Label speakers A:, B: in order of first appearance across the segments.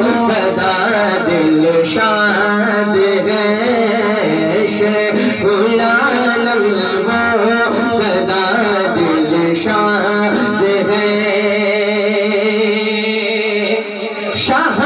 A: سدا دل شاد ہے شیخ العالم وہ سدا دل شاد ہے شاہ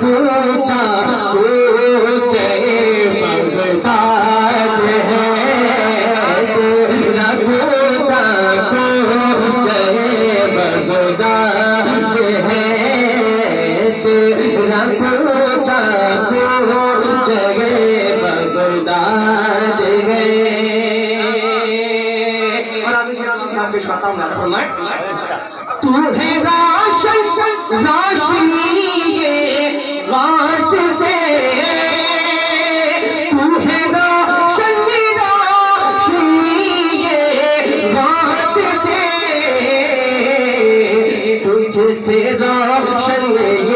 A: کوچا کوچے بغداد ہے تیرا کوچا کوچے بغداد ہے تیرا کوچا کوچے بغداد ہے اور ابھی شراب پیش کرتا ہوں میں فرمائیں تو ہے روشن روشنی غاز سے تو ہے روشن روشنی غاز سے تجھ سے روشن یہ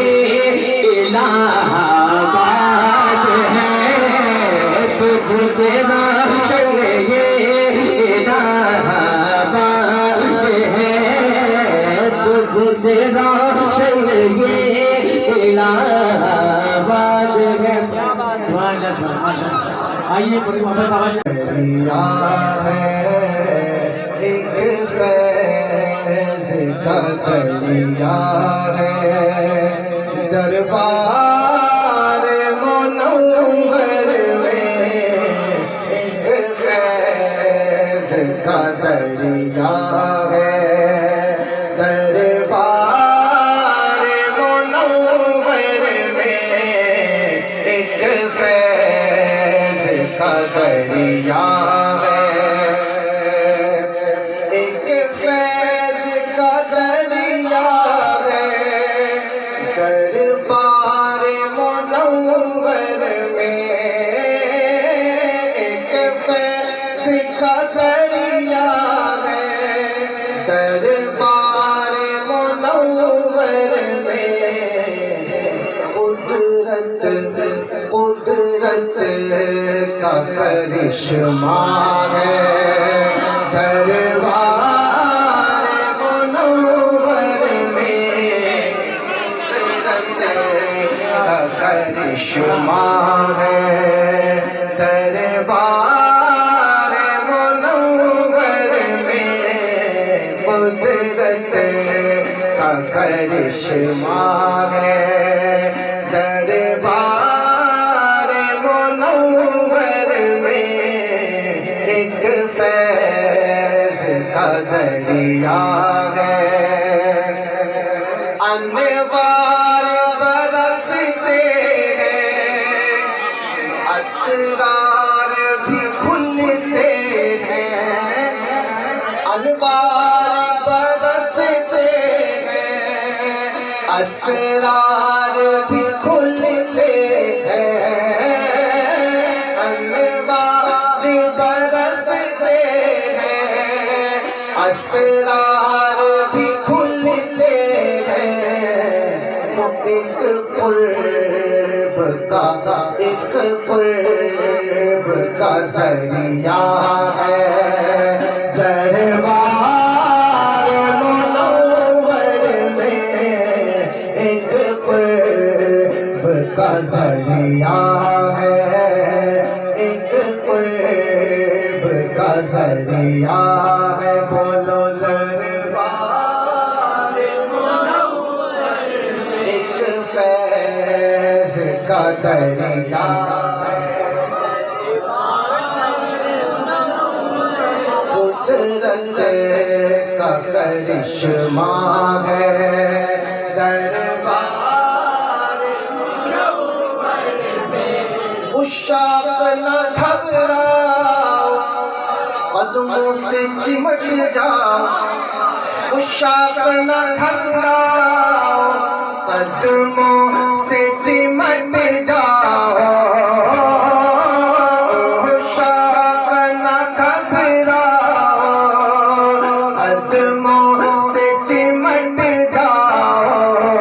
A: الہ آباد ہے تجھ سے روشن یہ الہ آباد ہے تجھ سے روشن یہ الہ آباد ہے
B: آئیے بڑی محبت آواز
C: دریا ہے ایک فیض کا دریا ہے دربار منور میں ایک فیض کا دریا ہے دربار منور میں ایک فیض کا دریا ہے ایک فیض کا دریا ہے دربار منور میں ایک فیض کا دریا ہے دربار منور میں قدرت کا کرشمہ ہے دربار منور میں قدرت کا کرشمہ ہے دربار منور میں قدرت کا کرشمہ ہے دربار منور میں ایک فیض کا دریا ہے انوار برستے ہیں اسرار بھی کھلتے ہیں انوار برستے ہیں اسرار بھی کھلتے ہیں انوار برستے ہیں اسرار بھی کھلتے ہیں ایک قرب کا ذریعہ ہے دربار منور میں ایک قرب کا ذریعہ ہے ایک قرب کا ذریعہ ہے بولو دربار منور ایک فیض کا دریا ہے قدرت کا کرشمہ ہے دربار منور میں عشاق نہ گھبراؤ قدموں سے چمٹ جاؤ عشاق نہ گھبراؤ قدموں سے چمٹ جاؤ عشاق نہ گھبراؤ قدموں سے چمٹ جاؤ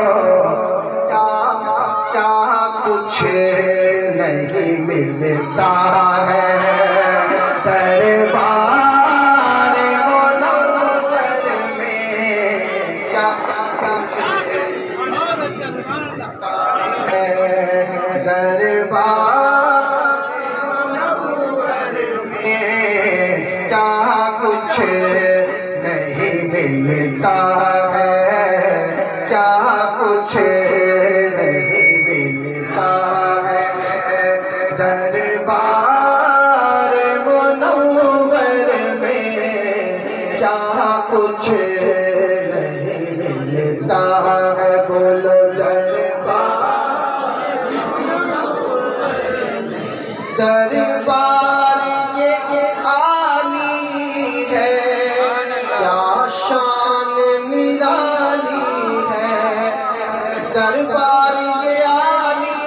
C: دربار کیا کچھ نہیں ملتا ہے، کیا کچھ نہیں ملتا ہے، دربار منور میں کیا کچھ نہیں ملتا ہے، بولو دربار یہ عالی ہے، کیا شان نرالی ہے، دربار یہ عالی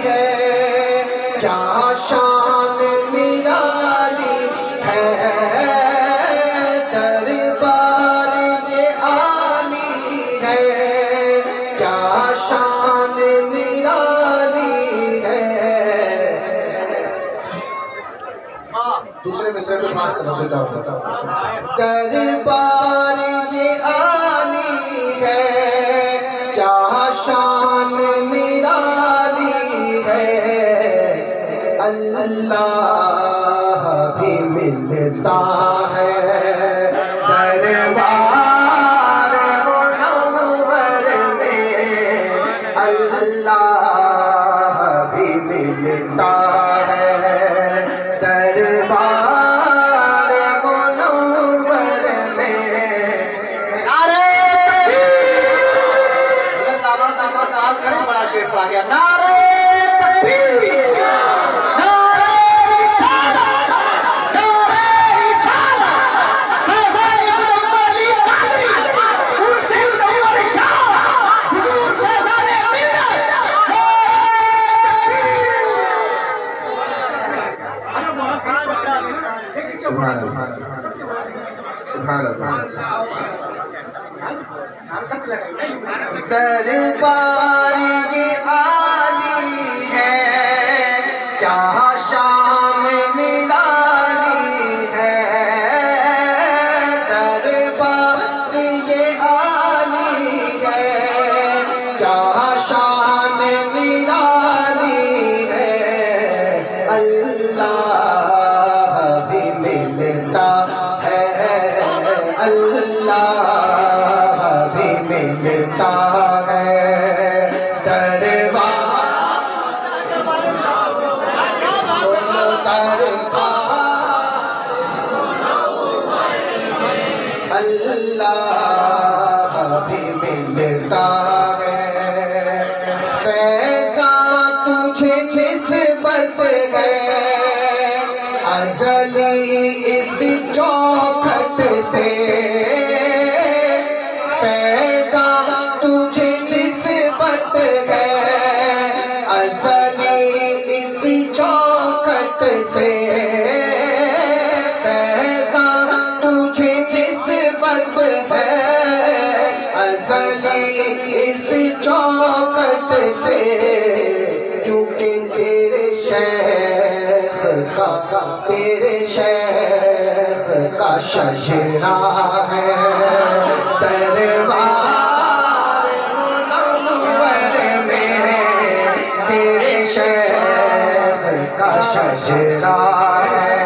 C: ہے، کیا شان نرالی ہے، دربار یہ عالی ہے، کیا شان نرالی ہے۔ دوسرے مصرے پہ خاص کرنا چاہتا ہوں، دربار یہ عالی ہے، کیا شان نرالی ہے، اللہ بھی ملتا ہے، دربار منور میں اللہ بھی ملتا ہے، دربار منور میں۔ نعرہ تکبیر، بڑا شیر آ گیا، نعرہ تکبیر، نعرہ رسالت، نعرہ رسالت، فیضان ابن علی قادری، عرس ابن عمر شاہ، حضور فیضان ملت، سبحان اللہ، سبحان اللہ۔ دربار یہ عالی ہے، کیا شان نرالی ہے، دربار یہ عالی ہے، کیا شان نرالی ہے، اللہ بھی ملتا ہے، اللہ بھی ملتا ہے، دربار اللہ بھی ملتا ہے، فیضان تجھے نسبت ہے ازلی اس چوکھٹ سے، فیضان تجھے نسبت ہے ازلی اس چوکھٹ سے، فیضان تجھے نسبت ہے ازلی اس چوکھٹ سے، کیونکہ تیرے شیخ کا شجرہ ہے، دربار منور میں تیرے شیخ کا شجرہ ہے،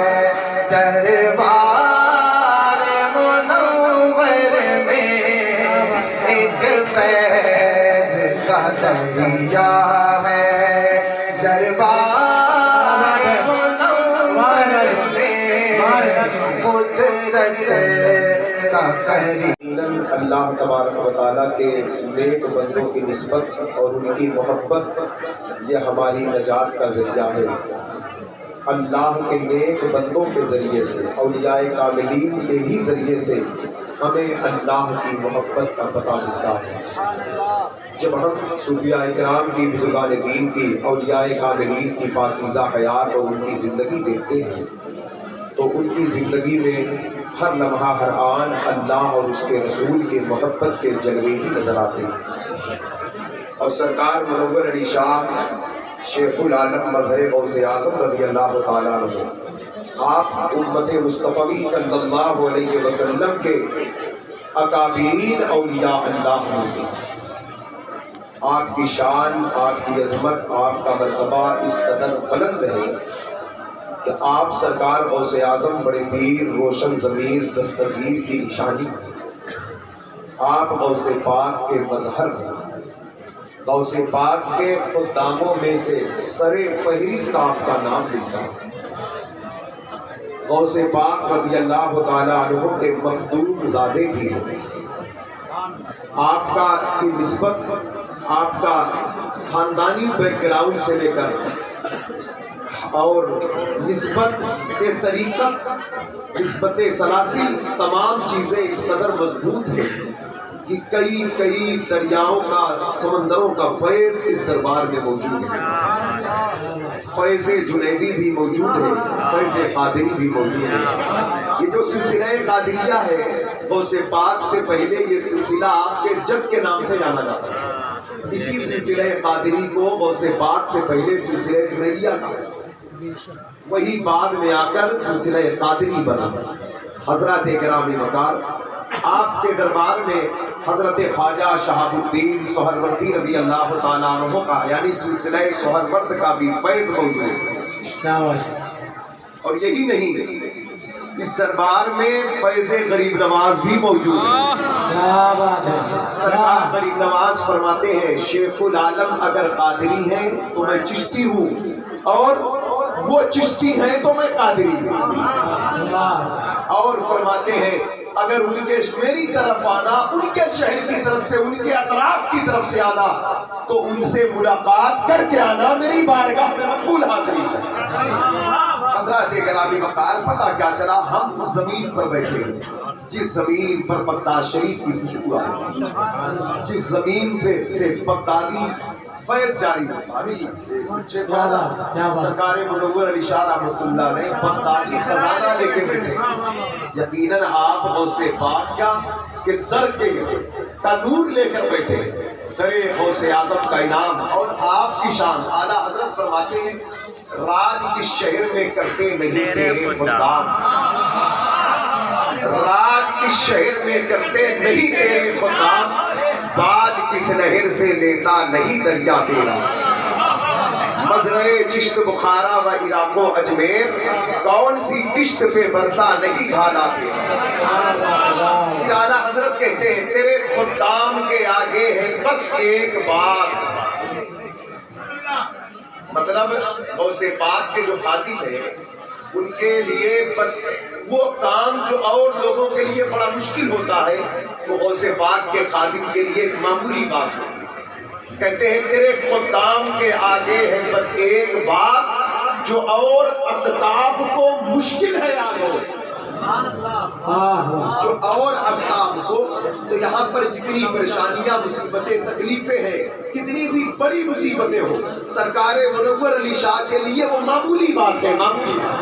C: دربار منور میں ایک فیض کا دریا ہے، دربار منور میں قدرت کا قریب۔
B: اللہ تبارک و تعالیٰ کے نیک بندوں کی نسبت اور ان کی محبت یہ ہماری نجات کا ذریعہ ہے۔ اللہ کے نیک بندوں کے ذریعے سے، اولیاء کاملین کے ہی ذریعے سے ہمیں اللہ کی محبت کا پتہ ملتا ہے۔ جب ہم صوفیاء کرام کی، بزرگان دین کی، اولیاء کاملین کی پاکیزہ حیات اور ان کی زندگی دیکھتے ہیں تو ان کی زندگی میں ہر لمحہ ہر آن اللہ اور اس کے رسول کے محبت کے جلوے ہی نظر آتے ہیں۔ اور سرکار منور علی شاہ شیخ العالم مظہر غوث اعظم رضی اللہ تعالیٰ عنہ، آپ امت مصطفی صلی اللہ علیہ وسلم کے اکابرین اولیاء اللہ میں سے۔ آپ کی شان، آپ کی عظمت، آپ کا مرتبہ اس قدر بلند ہے کہ آپ سرکار غوث اعظم بڑے پیر روشن ضمیر دستگیر کی نشانی، آپ غوث پاک کے مظہر ہیں۔ غوث پاک کے خداموں میں سے سر فہرست آپ کا نام ملتا ہے۔ غوث پاک رضی اللہ تعالیٰ عنہ کے مخدوم زادے بھی ہیں۔ آپ کا کی نسبت، آپ کا خاندانی بیک گراؤنڈ سے لے کر اور نسبت کے طریقت، نسبت سلاسل، تمام چیزیں اس قدر مضبوط ہیں کہ کئی دریاؤں کا، سمندروں کا فیض اس دربار میں موجود ہے۔ فیض جنیدی بھی موجود ہے، فیض قادری بھی موجود ہے۔ یہ جو سلسلہ قادریہ ہے، غوث پاک سے پہلے یہ سلسلہ آپ کے جد کے نام سے جانا جاتا ہے۔ اسی سلسلہ قادری کو غوث پاک سے پہلے سلسلہ جنیدیہ کا، وہی بعد میں آ کر سلسلہ قادری بنا۔ حضرات گرامی وقار، آپ کے دربار میں حضرت خواجہ شہاب الدین سہروردی رضی اللہ تعالیٰ عنہ کا، یعنی سلسلہ سہرورد کا بھی فیض موجود ہے۔ اور یہی نہیں، اس دربار میں فیض غریب نواز بھی موجود ہے۔ سرکار غریب نواز فرماتے ہیں، شیخ العالم اگر قادری ہیں تو میں چشتی ہوں، اور وہ چشتی ہیں تو میں قادری ہوں۔ اور فرماتے ہیں، اگر ان کے میری طرف آنا، ان کے شہر کی طرف سے، ان کے اطراف کی طرف سے آنا، تو ان سے ملاقات کر کے آنا، میری بارگاہ میں مقبول حاضری ہے۔ حضرات گرامی وقار، پتہ کیا چلا، ہم زمین پر بیٹھے ہیں، جس زمین پر بغداد شریف کی خوشبو آئی، جس زمین پہ سے بغدادی فیض جاری ہے۔ سرکار منور علی شاہ رحمۃ اللہ علیہ بغدادی خزانہ لے کے بیٹھے، یقیناً آپ غوث پاک کا کہ در کے کا نور لے کر بیٹھے، درے غوث اعظم کا انعام اور آپ کی شان۔ اعلیٰ حضرت فرماتے ہیں، راج کس شہر میں کرتے نہیں تیرے خدام، راج کس شہر میں کرتے نہیں تیرے خدام، باج کس نہر سے لیتا نہیں دریا تیرا، مزرعے چشت بخارا و عراق و اجمیر، کون سی کشت پہ برسا نہیں جھالا تیرا۔ اعلیٰ حضرت کہتے ہیں، تیرے خدام کے آگے ہے بس ایک بات، مطلب غوث پاک کے جو خادم ہیں ان کے لیے بس وہ کام جو اور لوگوں کے لیے بڑا مشکل ہوتا ہے، وہ غوث پاک کے خادم کے لیے ایک معمولی بات ہوتی ہے۔ کہتے ہیں، تیرے خدام کے آگے ہے بس ایک بات، جو اور اقطاب کو مشکل ہے آگے، جو اور اقطاب کو، تو یہاں پر جتنی پریشانیاں، مصیبتیں، تکلیفیں ہیں، کتنی بھی بڑی مصیبتیں ہوں، سرکار منور علی شاہ کے لیے وہ معمولی بات ہے، معمولی بات۔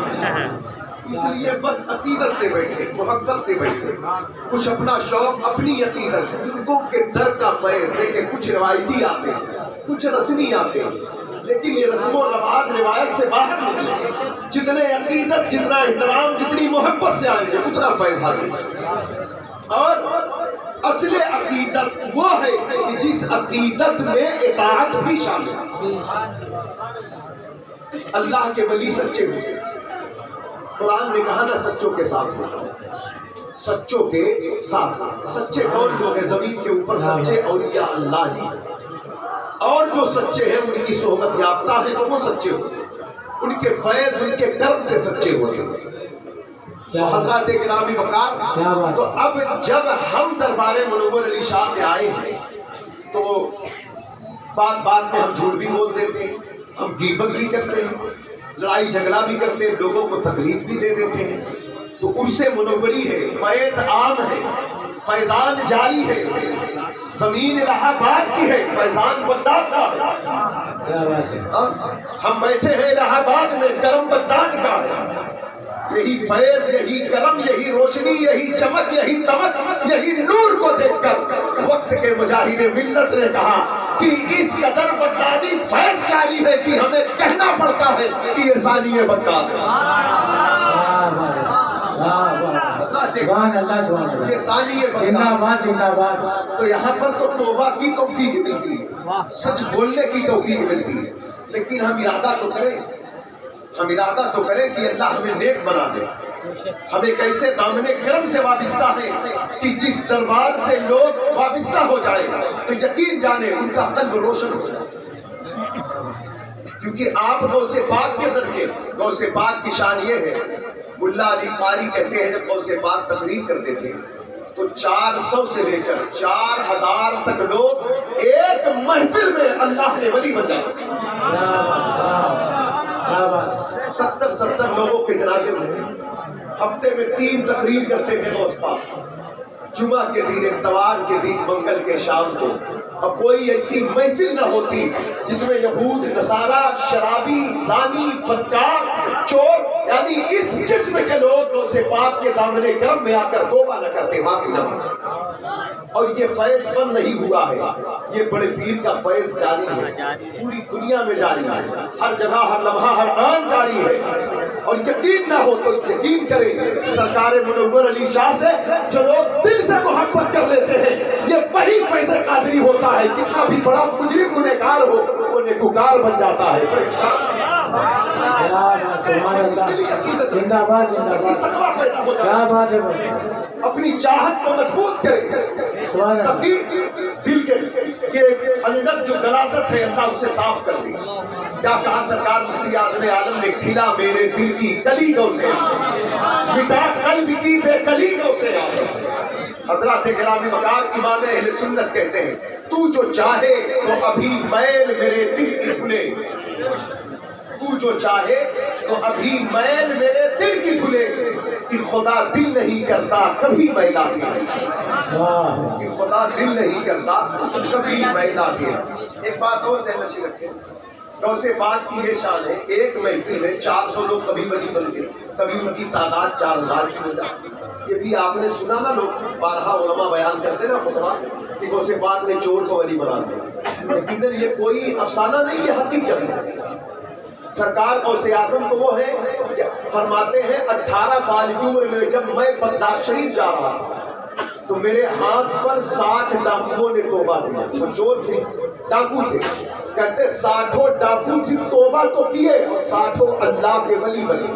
B: اس لیے بس عقیدت سے بیٹھے، محبت سے بیٹھے، کچھ اپنا شوق، اپنی عقیدت، بزرگوں کے در کا فیض لے کے کچھ روایتی آتے ہیں، کچھ رسمی آتے ہیں، لیکن یہ رسم و رواج روایت سے باہر نہیں، جتنے عقیدت، جتنا احترام، جتنی محبت سے آئیں گے اتنا فیض حاصل ہے۔ اور اصل عقیدت وہ ہے کہ جس عقیدت میں اطاعت بھی شامل ہے۔ اللہ کے ولی سچے ہوتے، قرآن نے کہا نا سچوں کے ساتھ ہو، سچوں کے ساتھ۔ سچے کون لوگ ہیں زمین کے اوپر؟ سچے اولیاء اللہ ہی، اور جو سچے ہیں ان کی صحبت یافتہ ہیں تو وہ سچے ہوتے ہیں، ان کے فیض، ان کے کرم سے سچے ہوتے ہیں۔ حضرات گرامی وقار، تو اب جب ہم دربار منور علی شاہ میں آئے ہیں تو بات بات میں ہم جھوٹ بھی بول دیتے ہیں، ہم غیبت بھی کرتے ہیں، لڑائی جھگڑا بھی کرتے ہیں، لوگوں کو تکلیف بھی دے دیتے ہیں، تو اس سے منوری ہے، فیض عام ہے، فیضان جاری ہے، زمین الہ آباد کی ہے، فیضان بغداد کا ہے۔ ہم بیٹھے ہیں الہ آباد میں، کرم بغداد کا ہے۔ یہی فیض، یہی کرم، یہی روشنی، یہی چمک، یہی دمک، یہی نور کو دیکھ کر وقت کے مجاہد ملت نے کہا کہ اس قدر بغدادی فیض جاری ہے کہ ہمیں کہنا پڑتا ہے کہ یہ ثانی بغداد ہے۔
C: حضرات
D: سبحان اللہ سبحان
C: یہ
D: اللہ،
C: ثانی
D: زندہ
C: بندہ
D: باد زندہ باد.
C: تو یہاں پر تو توبہ کی توفیق ملتی ہے، سچ بولنے کی توفیق ملتی ہے، لیکن ہم ارادہ تو کریں، ہم ارادہ تو کریں کہ اللہ ہمیں نیک بنا دے. ہمیں کیسے دامن کرم سے وابستہ ہیں کہ جس دربار سے لوگ وابستہ ہو جائیں تو یقین جانے ان کا قلب روشن ہو جائے. کیونکہ آپ غوث پاک کے در کے، غوث پاک کی شان یہ ہے، ملا علی قاری کہتے ہیں جب غوث پاک تقریر کرتے تھے تو 400 سے لے کر 4000 تک لوگ ایک محفل میں اللہ کے ولی بن جاتے تھے.
D: کیا بات، کیا بات.
C: 70 لوگوں کے جنازے میں ہفتے میں 3 تقریر کرتے تھے غوث پاک، جمعہ کے دن، اتوار کے دن، منگل کے شام کو. اب کوئی ایسی محفل نہ ہوتی جس میں یہود، نصارہ، شرابی، زانی، بدکار، چور، یعنی اس قسم کے لوگ غوث پاک کے دامن کرم میں آ کر توبہ نہ کرتے، معافی نہ مانگتے. اور یہ فیض بند نہیں ہوا ہے، یہ بڑے پیر کا فیض جاری ہے، پوری دنیا میں جاری ہے، ہر جگہ، ہر لمحہ، ہر آن جاری ہے. اور یقین نہ ہو تو یقین کریں، سرکار منور علی شاہ سے جو لوگ دل سے محبت کر لیتے ہیں، یہ وہی فیض قادری ہوتا ہے. کتنا بھی بڑا مجرم گنہگار ہو وہ نیکوکار بن جاتا ہے.
D: کیا بات، سبحان اللہ، زندہ باد زندہ باد. کیا بات ہے بھائی.
C: اپنی چاہت کو مضبوط کریں
D: سبحان اللہ.
C: تاکہ دل کے اندر جو غلاظت ہے اللہ اسے صاف کر دے. کیا کہا سرکار مفتی اعظم عالم نے، کھلا میرے دل کی کلی غوث اعظم، مٹا قلب کی بے کلی غوث اعظم. حضرات گرامی وقار امام اہل سنت کہتے ہیں تو جو چاہے تو ابھی میل میرے دل کی دھلے، تو جو چاہے تو ابھی میل میرے دل کی دھلے، کہ خدا دل نہیں کرتا کبھی میلا دے، کہ خدا دل نہیں کرتا کبھی میلا دے. ایک بات اور ذہن نشین رکھیں، غوث پاک کی یہ شان ہے، ایک محفل میں 400 لوگ کبھی ولی بن گئے، کبھی ان کی تعداد 4000 کی ہو جاتی. یہ بھی آپ نے سنا نا، لوگ بارہا علماء بیان کرتے نا خطبہ کہ غوث پاک نے چور کو ولی بنا دیا، لیکن یہ کوئی افسانہ نہیں، یہ حقیقت ہے. سرکار غوث اعظم تو وہ ہے، فرماتے ہیں 18 سال کی عمر میں جب میں بغداد شریف جا رہا تھا تو میرے ہاتھ پر 60 ڈاکوؤں نے توبہ کیا. وہ چور تھے، ڈاکو تھے. کہتے 60 ڈاکو صرف توبہ تو کیے اور 60 اللہ کے ولی بنے.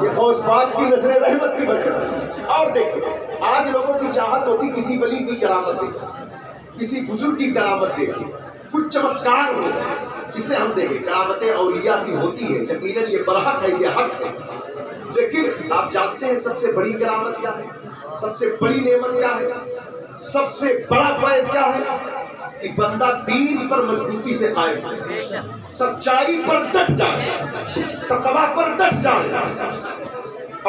C: یہ غوث پاک کی نظر رحمت کی برکت ہے. اور دیکھیں آج لوگوں کی چاہت ہوتی کسی ولی کی کرامت دیکھیں، کسی بزرگ کی کرامت دیکھیں، کچھ چمتکار ہو جسے ہم دیکھیں. کرامت اولیاء کی ہوتی ہے، یقیناً یہ برحق ہے، یہ حق ہے. لیکن آپ جانتے ہیں سب سے بڑی کرامت کیا ہے، سب سے بڑی نعمت کیا ہے، سب سے بڑا فیض کیا ہے؟ کہ بندہ دین پر مضبوطی سے قائم ہے، سچائی پر ڈٹ جائے، تقویٰ پر ڈٹ جائے،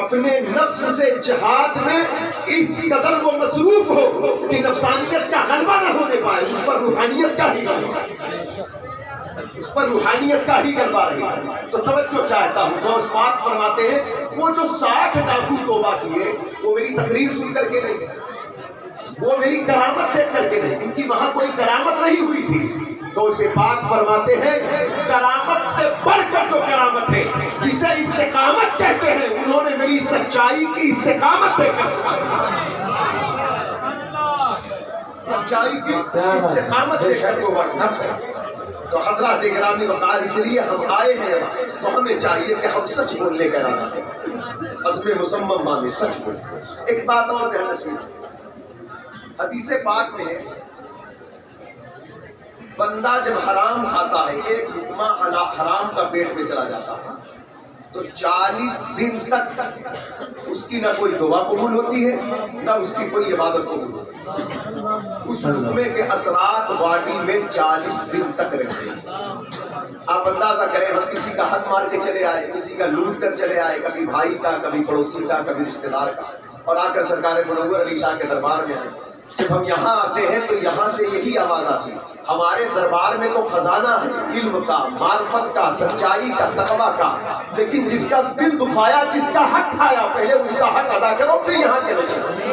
C: اپنے نفس سے جہاد میں اس قدر وہ مصروف ہو کہ نفسانیت کا غلبہ نہ ہونے پائے، اس پر روحانیت کا ہی غلبہ، اس پر روحانیت کا ہی غلبہ رہے. تو توجہ چاہتا ہوں، غوث پاک فرماتے ہیں وہ جو 60 ڈاکو توبہ کیے وہ میری تقریر سن کر کے نہیں، وہ میری کرامت دیکھ کر کے نہیں، کیونکہ وہاں کوئی کرامت نہیں ہوئی تھی. غوث پاک فرماتے ہیں کرامت سے بڑھ کر جو کرامت ہے جسے استقامت کہتے ہیں، انہوں نے میری سچائی کی استقامت دیکھ کر، سچائی کی استقامت دیکھ کر توبہ کی. تو حضرات گرامی وقار اس لیے ہم آئے ہیں تو ہمیں چاہیے کہ ہم سچ بولنے کا ارادہ کریں، عزم مصمم باندھے سچ بولیں. ایک بات اور ذہن نشین، حدیث پاک میں بندہ جب حرام کھاتا ہے، ایک لقمہ حرام کا پیٹ میں چلا جاتا ہے تو 40 دن تک اس کی نہ کوئی دعا قبول ہوتی ہے نہ اس کی کوئی عبادت قبول ہوتی ہے. اس لقمے کے اثرات باڈی میں 40 دن تک رہتے ہیں. آپ اندازہ کریں، ہم کسی کا حق مار کے چلے آئے، کسی کا لوٹ کر چلے آئے، کبھی بھائی کا، کبھی پڑوسی کا، کبھی رشتہ دار کا، اور آ کر سرکار منور علی شاہ کے دربار میں آئے. جب ہم یہاں آتے ہیں تو یہاں سے یہی آواز آتی ہے، ہمارے دربار میں تو خزانہ ہے علم کا، معرفت کا، سچائی کا، تقویٰ کا، لیکن جس کا دل دکھایا، جس کا حق کھایا، پہلے اس کا حق ادا کرو پھر یہاں سے نکلو.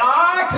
C: 8